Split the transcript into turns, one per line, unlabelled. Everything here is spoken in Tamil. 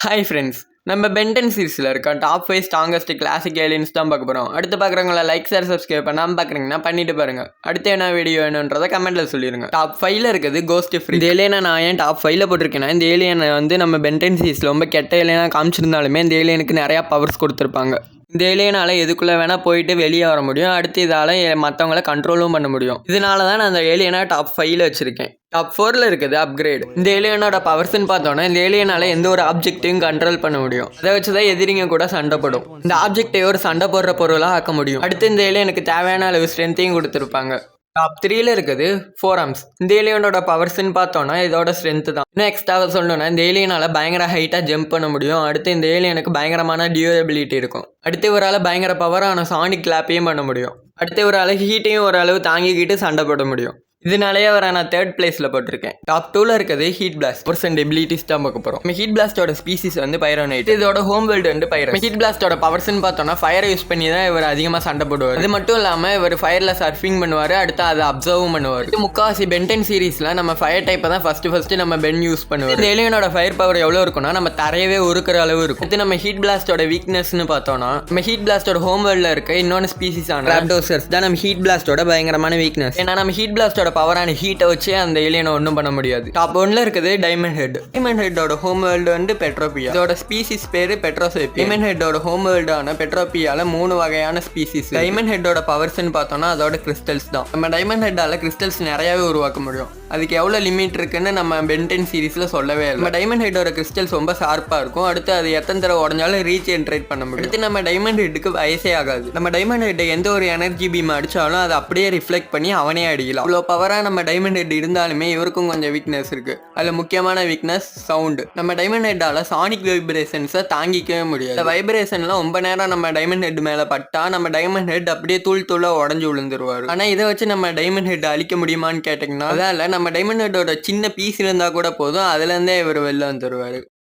ஹாய் ஃப்ரெண்ட்ஸ், நம்ம பென்டன் சீரிஸில் இருக்க டாப் 5 ஸ்ட்ராங்கஸ்ட் கிளாசிக் ஏலியன்ஸ் தான் பார்க்க போகிறோம். அடுத்து பார்க்குறவங்கள லைக் ஷேர் சப்ஸ்கிரைப் பண்ணாமல் பார்க்குறீங்கன்னா பண்ணிட்டு பாருங்கள். அடுத்து என்ன வீடியோ வேணுன்றதை கமெண்ட்டில் சொல்லிடுங்க. டாப் 5ல் இருக்குது கோஸ்ட் ஃப்ரீ. இந்த ஏலியனை நான் ஏன் டாப் 5ல் போட்டிருக்கேன்னா, இந்த ஏலியனை வந்து நம்ம பென்டன் சீரிஸில் ரொம்ப கெட்ட ஏலியனாக காமிச்சிருந்தாலுமே இந்த ஏலியனுக்கு நிறையா பவர்ஸ் கொடுத்துருப்பாங்க. இந்த ஏலியனால் எதுக்குள்ளே வேணால் போயிட்டு வெளியே வர முடியும். அடுத்து இதால் மற்றவங்கள கண்ட்ரோலும் பண்ண முடியும். இதனால தான் நான் அந்த ஏலியனை டாப் 5ல் வச்சுருக்கேன். டாப் 4ல் இருக்குது அப்கிரேட். இந்த ஏலியனோட பவர்ஸ்ன்னு பார்த்தோன்னா, இந்த ஏலியனால் எந்த ஒரு ஆப்ஜெக்ட்டையும் கண்ட்ரோல் பண்ண முடியும். அதை வச்சு தான் எதிரிங்க கூட சண்டை போடும். இந்த ஆப்ஜெக்டை ஒரு சண்டை போடுற பொருளாக ஆக்க முடியும். அடுத்து இந்த ஏலியனுக்கு தேவையான அளவு ஸ்ட்ரென்த்தையும் கொடுத்துருப்பாங்க. டாப் 3ல் இருக்குது ஃபோர் ஆர்ம்ஸ். இந்த ஏலியனோட பவர்ஸ்ன்னு பார்த்தோன்னா இதோட ஸ்ட்ரென்த்து தான். இன்னும் எக்ஸ்ட்ராவாக சொல்லணும்னா, இந்த ஏலியனால் பயங்கர ஹைட்டாக ஜம்ப் பண்ண முடியும். அடுத்து இந்த ஏலியனுக்கு பயங்கரமான டியூரபிலிட்டி இருக்கும். அடுத்து ஒரு பயங்கர பவரான சானிக் கிளாப்பையும் பண்ண முடியும். அடுத்து ஒரு ஹீட்டையும் ஓரளவு தாங்கிக்கிட்டு சண்டை போட முடியும். இதனாலேயே அவரை நான் 3rd பிளேஸில் போட்டிருக்கேன். டாப் 2ல் இருக்குது ஹீட் பிளாஸ்ட். பர்சன்ட் எபிலிட்டிஸ் தான் பார்க்க போகிறோம். ஹீட் பிளாஸ்டோட ஸ்பீசிஸ் வந்து பைரோனைட். இதோட ஹோம் வேர்ல்டு வந்து பைரோ. ஹீட் பிளாஸ்டோட பவர்ஸ்ன்னு பார்த்தோன்னா ஃபயரை யூஸ் பண்ணி தான் இவர் அதிகமாக சண்டை போடுவார். அது மட்டும் இல்லாமல் இவர் ஃபயரில் சர்ஃபிங் பண்ணுவார். அடுத்து அதை அப்சர்வும் பண்ணுவார். இது முக்காசி பென்டன் சீரீஸில் நம்ம ஃபயர் டைப்பை தான் ஃபஸ்ட்டு நம்ம பென் யூஸ் பண்ணுவோம். இந்த ஏலியனோட ஃபயர் பவர் எவ்வளோ இருக்குன்னா, நம்ம தரையவே உருக்கிற அளவு இருக்கும். இது நம்ம ஹீட் பிளாஸ்டோட வீக்னஸ்னு பார்த்தோன்னா, நம்ம ஹீட் பிளாஸ்டோட ஹோம் வேர்ல்டில் இருக்க இன்னொன்று ஸ்பீசிஸ் ஆன ராப்டோசர்ஸ் தான் நம்ம ஹீட் பிளாஸ்டோட பயங்கரமான வீக்னஸ். ஏன்னா நம்ம ஹீட் பிளாஸ்டோட பவரான ஹீட்டை வச்சு அந்த ஏலியனை ஒன்றும் பண்ண முடியாது. டாப் 1ல் இருக்குது டைமண்ட் ஹெட். டைமண்ட் ஹெட்டோட ஹோம் வேர்ல்டு வந்து பெட்ரோபியா. இதோட ஸ்பீசிஸ் பேரு பெட்ரோசேப்பியா. டைமண்ட் ஹெட்டோட ஹோம் வேர்ல்டான பெட்ரோபியால 3 வகையான ஸ்பீசிஸ். டைமண்ட் ஹெட்டோட பவர்ஸ்ன்னு பார்த்தோம்னா அதோட கிறிஸ்டல்ஸ் தான். நம்ம டைமண்ட் ஹெட்டால கிறிஸ்டல்ஸ் நிறையவே உருவாக்க முடியும். அதுக்கு எவ்வளோ லிமிட் இருக்குன்னு நம்ம பென்டன் சீரீஸில் சொல்லவே இல்லை. நம்ம டைமண்ட் ஹெட்டோட கிறிஸ்டல்ஸ் ரொம்ப ஷார்ப்பாக இருக்கும். அடுத்து அது எத்தனை தடவை உடஞ்சாலும் ரீஜென்ரேட் பண்ண முடியும். அடுத்து நம்ம டைமண்ட் ஹெட்டுக்கு வயசே ஆகாது. நம்ம டைமண்ட் ஹெட்டை எந்த ஒரு எனர்ஜி பீம் அடித்தாலும் அதை அப்படியே ரிஃப்ளெக்ட் பண்ணி அவனே அடிக்கலாம். அவ்வளோ பவராக நம்ம டைமண்ட் ஹெட் இருந்தாலுமே இவருக்கும் கொஞ்சம் வீக்னஸ் இருக்குது. அதில் முக்கியமான வீக்னஸ் சவுண்டு. நம்ம டைமண்ட் ஹெட்டால் சானிக் வைப்ரேஷன்ஸை தாங்கிக்கவே முடியாது. இந்த வைப்ரேஷன்லாம் ரொம்ப நேரம் நம்ம டைமண்ட் ஹெட் மேலே பட்டா நம்ம டைமண்ட் ஹெட் அப்படியே தூளாக உடஞ்சி விழுந்துருவார். ஆனால் இதை வச்சு நம்ம டைமண்ட் ஹெட் அழிக்க முடியுமான்னு கேட்டிங்கன்னா, அதால் நம்ம டைமண்ட் ஹெட்டோட சின்ன பீஸ் இருந்தால் கூட போதும், அதுலேருந்தே இவர் வெளில வந்துடுவார்.